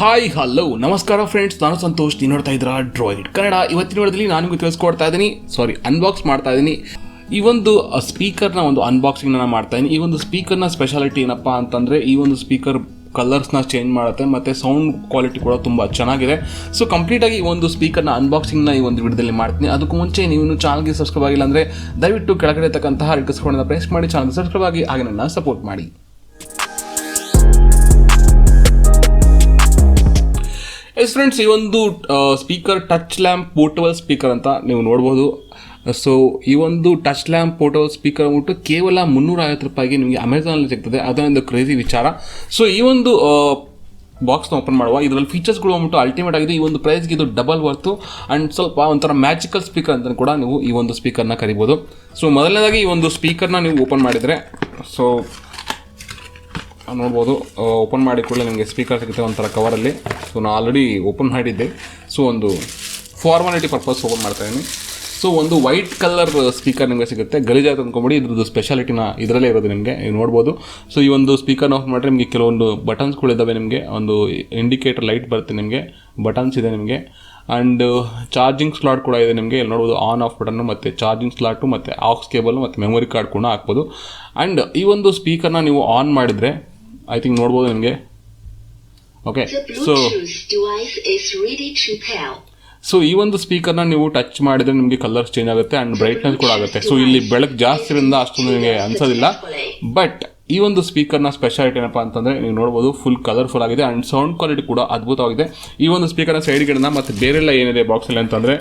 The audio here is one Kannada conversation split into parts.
ಹಾಯ್ ಹಲೋ ನಮಸ್ಕಾರ ಫ್ರೆಂಡ್ಸ್, ನಾನು ಸಂತೋಷ್. ನೀವು ನೋಡ್ತಾ ಇದ್ದೀರಾ ಡ್ರಾಯ್ಡ್ ಕನ್ನಡ. ಇವತ್ತಿನ ವಿಡಿಯೋದಲ್ಲಿ ನಾನು ನಿಮಗೆ ತಿಳಿಸ್ಕೊಡ್ತಾ ಇದ್ದೀನಿ, ಅನ್ಬಾಕ್ಸ್ ಮಾಡ್ತಾ ಇದ್ದೀನಿ. ಈ ಒಂದು ಸ್ಪೀಕರ್ನ ಒಂದು ಅನ್ಬಾಕ್ಸಿಂಗ್ ನಾನು ಮಾಡ್ತಾ ಇದ್ದೀನಿ. ಈ ಒಂದು ಸ್ಪೀಕರ್ನ ಸ್ಪೆಷಾಲಿಟಿ ಏನಪ್ಪ ಅಂತಂದರೆ, ಈ ಒಂದು ಸ್ಪೀಕರ್ ಕಲರ್ಸ್ನ ಚೇಂಜ್ ಮಾಡುತ್ತೆ ಮತ್ತು ಸೌಂಡ್ ಕ್ವಾಲಿಟಿ ಕೂಡ ತುಂಬ ಚೆನ್ನಾಗಿದೆ. ಸೊ ಕಂಪ್ಲೀಟಾಗಿ ಈ ಒಂದು ಸ್ಪೀಕರ್ನ ಅನ್ಬಾಕ್ಸಿಂಗ್ನ ಈ ಒಂದು ವಿಡಿಯೋದಲ್ಲಿ ಮಾಡ್ತೀನಿ. ಅದಕ್ಕೂ ಮುಂಚೆ ನೀವು ಇನ್ನೂ ಚಾನಲ್ಗೆ ಸಬ್ಸ್ಕ್ರೈಬ್ ಆಗಿಲ್ಲ ಅಂದರೆ ದಯವಿಟ್ಟು ಕೆಳಗಡೆ ಇರತಕ್ಕಂತಹ ರೆಡ್ ಪ್ರೆಸ್ ಮಾಡಿ ಚಾನಲ್ಗೆ ಸಬ್ಸ್ಕ್ರೈಬ್ ಆಗಿ ಹಾಗೆ ನನ್ನ ಸಪೋರ್ಟ್ ಮಾಡಿ. ಎಸ್ ಫ್ರೆಂಡ್ಸ್, ಈ ಒಂದು speaker touch lamp portable speaker ಅಂತ ನೀವು ನೋಡ್ಬೋದು. ಸೊ ಈ ಒಂದು ಟಚ್ ಲ್ಯಾಂಪ್ ಪೋರ್ಟಬಲ್ ಸ್ಪೀಕರ್ ಅಂದ್ಬಿಟ್ಟು ಕೇವಲ 350 ರೂಪಾಯಿಗೆ ನಿಮಗೆ ಅಮೆಝಾನಲ್ಲಿ ಸಿಗ್ತದೆ. ಅದೊಂದು ಕ್ರೇಜಿ ವಿಚಾರ. ಸೊ ಈ ಒಂದು ಬಾಕ್ಸ್ನ ಓಪನ್ ಮಾಡುವ. ಇದರಲ್ಲಿ ಫೀಚರ್ಸ್ಗಳು ಅಂದ್ಬಿಟ್ಟು ಅಲ್ಟಿಮೇಟ್ ಆಗಿದೆ. ಈ ಒಂದು ಪ್ರೈಸ್ಗೆ ಇದು ಡಬಲ್ ವರ್ತು ಆ್ಯಂಡ್ ಸ್ವಲ್ಪ ಒಂಥರ ಮ್ಯಾಜಿಕಲ್ ಸ್ಪೀಕರ್ ಅಂತ ಕೂಡ ನೀವು ಈ ಒಂದು ಸ್ಪೀಕರ್ನ ಕರಿಬೋದು. ಸೊ ಮೊದಲನೇದಾಗಿ ಈ ಒಂದು ಸ್ಪೀಕರ್ನ ನೀವು ಓಪನ್ ಮಾಡಿದರೆ, ಸೊ ನೋಡ್ಬೋದು, ಓಪನ್ ಮಾಡಿ ಕೂಡಲೇ ನಿಮಗೆ ಸ್ಪೀಕರ್ ಸಿಗುತ್ತೆ ಒಂಥರ ಕವರಲ್ಲಿ. ಸೊ ನಾನು ಆಲ್ರೆಡಿ ಓಪನ್ ಮಾಡಿದ್ದೆ. ಸೊ ಒಂದು ಫಾರ್ಮಾಲಿಟಿ ಪರ್ಪಸ್ ಓಪನ್ ಮಾಡ್ತಾಯಿದ್ದೀನಿ. ಸೊ ಒಂದು ವೈಟ್ ಕಲರ್ ಸ್ಪೀಕರ್ ನಿಮಗೆ ಸಿಗುತ್ತೆ. ಗಲೀಜಾಗಿ ಅಂದ್ಕೊಂಬಿಡಿ, ಇದ್ರದ್ದು ಸ್ಪೆಷಾಲಿಟಿನ ಇದರಲ್ಲೇ ಇರೋದು ನಿಮಗೆ ನೀವು ನೋಡ್ಬೋದು. ಸೊ ಈ ಒಂದು ಸ್ಪೀಕರ್ನ ಆಫ್ ಮಾಡಿದ್ರೆ ನಿಮಗೆ ಕೆಲವೊಂದು ಬಟನ್ಸ್ಗಳಿದ್ದಾವೆ. ನಿಮಗೆ ಒಂದು ಇಂಡಿಕೇಟರ್ ಲೈಟ್ ಬರುತ್ತೆ, ನಿಮಗೆ ಬಟನ್ಸ್ ಇದೆ ನಿಮಗೆ. ಆ್ಯಂಡ್ ಚಾರ್ಜಿಂಗ್ ಸ್ಲಾಟ್ ಕೂಡ ಇದೆ ನಿಮಗೆ. ಇಲ್ಲಿ ನೋಡ್ಬೋದು ಆನ್ ಆಫ್ ಬಟನ್ನು ಮತ್ತು ಚಾರ್ಜಿಂಗ್ ಸ್ಲಾಟು ಮತ್ತು ಆಕ್ಸ್ ಕೇಬಲ್ ಮತ್ತು ಮೆಮೊರಿ ಕಾರ್ಡ್ ಕೂಡ ಹಾಕ್ಬೋದು. ಆ್ಯಂಡ್ ಈ ಒಂದು ಸ್ಪೀಕರ್ನ ನೀವು ಆನ್ ಮಾಡಿದರೆ ಐ ಥಿಂಕ್ ನೋಡ್ಬೋದು ನಿಮಗೆ. ಓಕೆ, ಸೊ ಈ ಒಂದು ಸ್ಪೀಕರ್ನ ನೀವು ಟಚ್ ಮಾಡಿದರೆ ನಿಮಗೆ ಕಲರ್ಸ್ ಚೇಂಜ್ ಆಗುತ್ತೆ ಆ್ಯಂಡ್ ಬ್ರೈಟ್ನೆಸ್ ಕೂಡ ಆಗುತ್ತೆ. ಸೊ ಇಲ್ಲಿ ಬೆಳಕು ಜಾಸ್ತಿ ಇರೋದ್ರಿಂದ ಅಷ್ಟೊಂದು ನಿಮಗೆ ಅನ್ಸೋದಿಲ್ಲ. ಬಟ್ ಈ ಒಂದು ಸ್ಪೀಕರ್ನ ಸ್ಪೆಷಾಲಿಟಿ ಏನಪ್ಪ ಅಂತಂದರೆ ನೀವು ನೋಡ್ಬೋದು, ಫುಲ್ ಕಲರ್ಫುಲ್ ಆಗಿದೆ ಆ್ಯಂಡ್ ಸೌಂಡ್ ಕ್ವಾಲಿಟಿ ಕೂಡ ಅದ್ಭುತವಾಗಿದೆ. ಈ ಒಂದು ಸ್ಪೀಕರ್ನ ಸೈಡ್ಗಿಡನ ಮತ್ತು ಬೇರೆಲ್ಲ ಏನಿದೆ ಬಾಕ್ಸಲ್ಲಿ ಅಂತಂದರೆ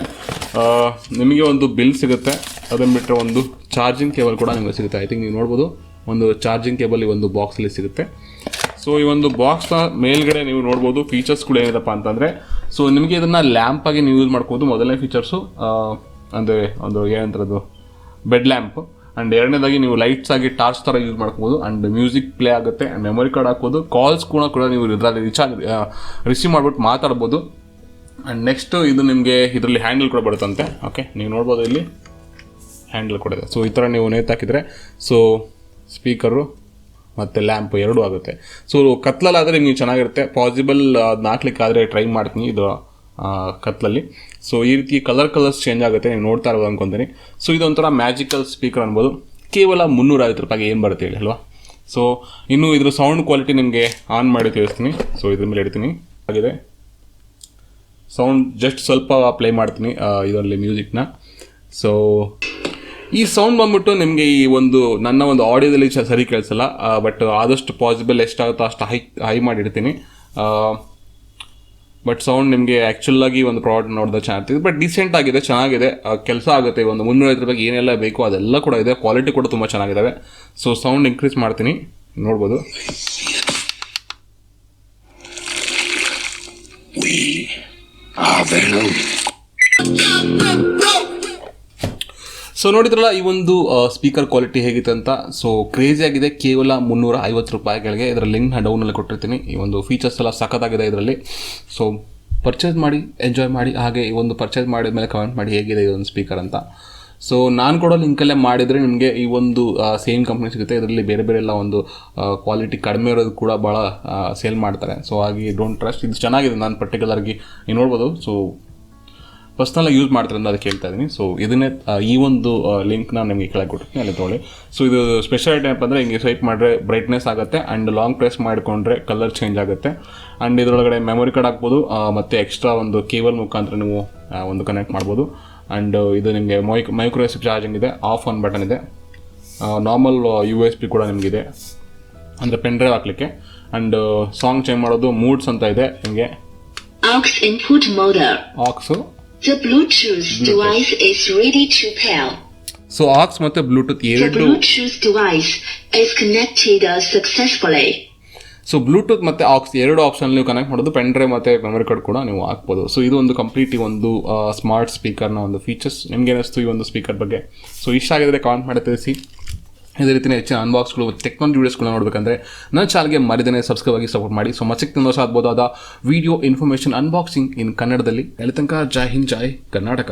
ನಿಮಗೆ ಒಂದು ಬಿಲ್ ಸಿಗುತ್ತೆ. ಅದನ್ನು ಬಿಟ್ಟರೆ ಒಂದು ಚಾರ್ಜಿಂಗ್ ಕೇಬಲ್ ಕೂಡ ನಿಮಗೆ ಸಿಗುತ್ತೆ. ಐ ಥಿಂಕ್ ನೀವು ನೋಡ್ಬೋದು, ಒಂದು ಚಾರ್ಜಿಂಗ್ ಕೇಬಲ್ ಈ ಒಂದು ಬಾಕ್ಸಲ್ಲಿ ಸಿಗುತ್ತೆ. ಸೊ ಈ ಒಂದು ಬಾಕ್ಸ್ನ ಮೇಲ್ಗಡೆ ನೀವು ನೋಡ್ಬೋದು ಫೀಚರ್ಸ್ಗಳು ಏನಿದೆಪ್ಪ ಅಂತಂದರೆ, ಸೊ ನಿಮಗೆ ಇದನ್ನು ಲ್ಯಾಂಪ್ ಆಗಿ ನೀವು ಯೂಸ್ ಮಾಡ್ಬೋದು. ಮೊದಲನೇ ಫೀಚರ್ಸು ಅಂದರೆ ಒಂದು ಏನಂತರದು ಬೆಡ್ ಲ್ಯಾಂಪ್. ಆ್ಯಂಡ್ ಎರಡನೇದಾಗಿ ನೀವು ಲೈಟ್ಸ್ ಆಗಿ ಟಾರ್ಚ್ ಥರ ಯೂಸ್ ಮಾಡ್ಬೋದು. ಆ್ಯಂಡ್ ಮ್ಯೂಸಿಕ್ ಪ್ಲೇ ಆಗುತ್ತೆ, ಮೆಮೊರಿ ಕಾರ್ಡ್ ಹಾಕ್ಬೋದು, ಕಾಲ್ಸ್ ಕೂಡ ನೀವು ಇದರಲ್ಲಿ ರಿಸೀವ್ ಮಾಡಿಬಿಟ್ಟು ಮಾತಾಡ್ಬೋದು. ಆ್ಯಂಡ್ ನೆಕ್ಸ್ಟು ಇದು ನಿಮಗೆ ಇದರಲ್ಲಿ ಹ್ಯಾಂಡಲ್ ಕೂಡ ಬರುತ್ತಂತೆ. ಓಕೆ, ನೀವು ನೋಡ್ಬೋದು ಇಲ್ಲಿ ಹ್ಯಾಂಡಲ್ ಕೂಡ ಇದೆ. ಸೊ ಈ ಥರ ನೀವು ನೇತಾಕಿದರೆ ಸೊ ಸ್ಪೀಕರು ಮತ್ತು ಲ್ಯಾಂಪ್ ಎರಡೂ ಆಗುತ್ತೆ. ಸೊ ಕತ್ಲಲ್ಲಾದರೆ ನಿಮಗೆ ಚೆನ್ನಾಗಿರುತ್ತೆ. ಪಾಸಿಬಲ್ ಅದನ್ನ ಹಾಕ್ಲಿಕ್ಕಾದರೆ ಟ್ರೈ ಮಾಡ್ತೀನಿ ಇದು ಕತ್ಲಲ್ಲಿ. ಸೊ ಈ ರೀತಿ ಕಲರ್ಸ್ ಚೇಂಜ್ ಆಗುತ್ತೆ, ನೀವು ನೋಡ್ತಾ ಇರೋದು ಅನ್ಕೊತೀನಿ. ಸೊ ಇದೊಂಥರ ಮ್ಯಾಜಿಕಲ್ ಸ್ಪೀಕರ್ ಅನ್ಬೋದು. ಕೇವಲ 350 ರೂಪಾಯಿಗೆ ಏನು ಬರುತ್ತೆ ಹೇಳಿ ಅಲ್ವಾ. ಸೊ ಇನ್ನು ಇದ್ರ ಸೌಂಡ್ ಕ್ವಾಲಿಟಿ ನಿಮಗೆ ಆನ್ ಮಾಡಿ ತಿಳಿಸ್ತೀನಿ. ಸೊ ಇದ್ರ ಮೇಲೆ ಇಡ್ತೀನಿ. ಆಗಿದೆ ಸೌಂಡ್ ಜಸ್ಟ್ ಸ್ವಲ್ಪ ಪ್ಲೇ ಮಾಡ್ತೀನಿ ಇದರಲ್ಲಿ ಮ್ಯೂಸಿಕ್ನ. ಸೊ ಈ ಸೌಂಡ್ ಬಂದ್ಬಿಟ್ಟು ನಿಮಗೆ ಈ ಒಂದು ನನ್ನ ಒಂದು ಆಡಿಯೋದಲ್ಲಿ ಸರಿ ಕೇಳಿಸಲ್ಲ. ಬಟ್ ಆದಷ್ಟು ಪಾಸಿಬಲ್ ಎಷ್ಟಾಗುತ್ತೋ ಅಷ್ಟು ಹೈ ಮಾಡಿರ್ತೀನಿ. ಬಟ್ ಸೌಂಡ್ ನಿಮಗೆ ಆ್ಯಕ್ಚುಲಾಗಿ ಒಂದು ಪ್ರಾಡಕ್ಟ್ ನೋಡಿದ್ರೆ ಚೆನ್ನಾಗಿರ್ತಿದೆ. ಬಟ್ ಡಿಸೆಂಟ್ ಆಗಿದೆ, ಚೆನ್ನಾಗಿದೆ, ಕೆಲಸ ಆಗುತ್ತೆ. ಒಂದು 350 ರೂಪಾಯಿಗೆ ಏನೆಲ್ಲ ಬೇಕೋ ಅದೆಲ್ಲ ಕೂಡ ಇದೆ. ಕ್ವಾಲಿಟಿ ಕೂಡ ತುಂಬ ಚೆನ್ನಾಗಿದ್ದಾವೆ. ಸೊ ಸೌಂಡ್ ಇನ್ಕ್ರೀಸ್ ಮಾಡ್ತೀನಿ, ನೋಡ್ಬೋದು. ಸೊ ನೋಡಿದ್ರಲ್ಲ ಈ ಒಂದು ಸ್ಪೀಕರ್ ಕ್ವಾಲಿಟಿ ಹೇಗಿತ್ತು ಅಂತ. ಸೊ ಕ್ರೇಜಿ ಆಗಿದೆ. ಕೇವಲ 350 ರೂಪಾಯಿಗಳಿಗೆ. ಇದರ ಲಿಂಕ್ನ ಡೌನಲ್ಲಿ ಕೊಟ್ಟಿರ್ತೀನಿ. ಈ ಒಂದು ಫೀಚರ್ಸ್ ಎಲ್ಲ ಸಖತ್ತಾಗಿದೆ ಇದರಲ್ಲಿ. ಸೊ ಪರ್ಚೇಸ್ ಮಾಡಿ, ಎಂಜಾಯ್ ಮಾಡಿ. ಹಾಗೆ ಈ ಒಂದು ಪರ್ಚೇಸ್ ಮಾಡಿದ ಮೇಲೆ ಕಮೆಂಟ್ ಮಾಡಿ ಹೇಗಿದೆ ಇದೊಂದು ಸ್ಪೀಕರ್ ಅಂತ. ಸೊ ನಾನು ಕೊಡೋ ಲಿಂಕಲ್ಲೇ ಮಾಡಿದರೆ ನಿಮಗೆ ಈ ಒಂದು ಸೇಮ್ ಕಂಪ್ನಿ ಸಿಗುತ್ತೆ. ಇದರಲ್ಲಿ ಬೇರೆ ಬೇರೆ ಎಲ್ಲ ಒಂದು ಕ್ವಾಲಿಟಿ ಕಡಿಮೆ ಇರೋದು ಕೂಡ ಭಾಳ ಸೇಲ್ ಮಾಡ್ತಾರೆ. ಸೊ ಹಾಗೆ ಡೋಂಟ್ ಟ್ರಸ್ಟ್. ಇದು ಚೆನ್ನಾಗಿದೆ. ನಾನು ಪರ್ಟಿಕ್ಯುಲರ್ಗೆ ನೀವು ನೋಡ್ಬೋದು. ಸೊ ಪರ್ಸ್ನಲಾಗಿ ಯೂಸ್ ಮಾಡ್ತಾರೆ ಅದಕ್ಕೆ ಹೇಳ್ತಾ ಇದ್ದೀನಿ. ಸೊ ಇದನ್ನೇ ಈ ಒಂದು ಲಿಂಕ್ನ ನಿಮಗೆ ಕೆಳಗೆ ಕೊಟ್ಟಿರ್ತೀನಿ, ಅಲ್ಲಿ ತೊಗೊಳ್ಳಿ. ಸೊ ಇದು ಸ್ಪೆಷಾಲಿಟಿ ಏನಪ್ಪ ಅಂದರೆ, ಹಿಂಗೆ ಸ್ವೈಪ್ ಮಾಡಿದ್ರೆ ಬ್ರೈಟ್ನೆಸ್ ಆಗುತ್ತೆ ಆ್ಯಂಡ್ ಲಾಂಗ್ ಪ್ರೆಸ್ ಮಾಡಿಕೊಂಡ್ರೆ ಕಲರ್ ಚೇಂಜ್ ಆಗುತ್ತೆ. ಆ್ಯಂಡ್ ಇದರೊಳಗಡೆ ಮೆಮೊರಿ ಕಾರ್ಡ್ ಹಾಕ್ಬೋದು ಮತ್ತು ಎಕ್ಸ್ಟ್ರಾ ಒಂದು ಕೇಬಲ್ ಮುಖಾಂತರ ನೀವು ಒಂದು ಕನೆಕ್ಟ್ ಮಾಡ್ಬೋದು. ಆ್ಯಂಡ್ ಇದು ನಿಮಗೆ ಮೈಕ್ರೋ ಎಸ್ ಚಾರ್ಜಿಂಗ್ ಇದೆ, ಆಫ್ ಆನ್ ಬಟನ್ ಇದೆ, ನಾರ್ಮಲ್ USB ಕೂಡ ನಿಮಗಿದೆ ಅಂದರೆ ಪೆನ್ ಡ್ರೈವ್ ಹಾಕ್ಲಿಕ್ಕೆ. ಆ್ಯಂಡ್ ಸಾಂಗ್ ಚೇಂಜ್ ಮಾಡೋದು ಮೂಡ್ಸ್ ಅಂತ ಇದೆ ನಿಮಗೆ. Aux The Bluetooth device is ready to pair. So aux ಮತ್ತು ಬ್ಲೂಟೂತ್ ಎರಡು. The Bluetooth device is connected successfully. So Bluetooth ಮತ್ತು ಆಕ್ಸ್ ಎರಡು ಆಪ್ಷನ್ ನೀವು ಕನೆಕ್ಟ್ ಮಾಡೋದು. ಪೆನ್ ಡ್ರೈವ್ ಮತ್ತು ಮೆಮೊರಿ ಕಾರ್ಡ್ ಕೂಡ ನೀವು ಹಾಕ್ಬೋದು. ಸೊ ಇದು ಒಂದು ಕಂಪ್ಲೀಟ್ ಒಂದು ಸ್ಮಾರ್ಟ್ ಸ್ಪೀಕರ್ನ ಒಂದು ಫೀಚರ್ಸ್. ನಿಮ್ಗೆ ಏನಿಸ್ತು ಈ ಒಂದು ಸ್ಪೀಕರ್ ಬಗ್ಗೆ? ಸೊ ಇಷ್ಟ ಆಗಿದ್ರೆ ಕಾಮೆಂಟ್ ಮಾಡಿ ತಿಳಿಸಿ. ಇದೇ ರೀತಿಯ ಹೆಚ್ಚಿನ ಅನ್ಬಾಕ್ಸ್ಗಳು ಟೆಕ್ನಾಲಜಿ ವೀಡಿಯೋಸ್ಗಳನ್ನ ನೋಡಬೇಕಂದ್ರೆ ನನ್ನ ಚಾನಲ್ಗೆ ಮರಿದೇನೆ ಸಬ್ಸ್ಕ್ರೈಬ್ ಆಗಿ ಸಪೋರ್ಟ್ ಮಾಡಿ. ಸೊ ಮಚ್ಚಕ್ಕೆ ವರ್ಷ ಆಗ್ಬೋದಾದ ವಿಡಿಯೋ ಇನ್ಫಾರ್ಮೇಷನ್ ಅನ್ಬಾಕ್ಸಿಂಗ್ ಇನ್ ಕನ್ನಡದಲ್ಲಿ. ಅಲ್ಲಿ ತನಕ ಜೈ ಹಿಂದ್, ಜೈ ಕರ್ನಾಟಕ.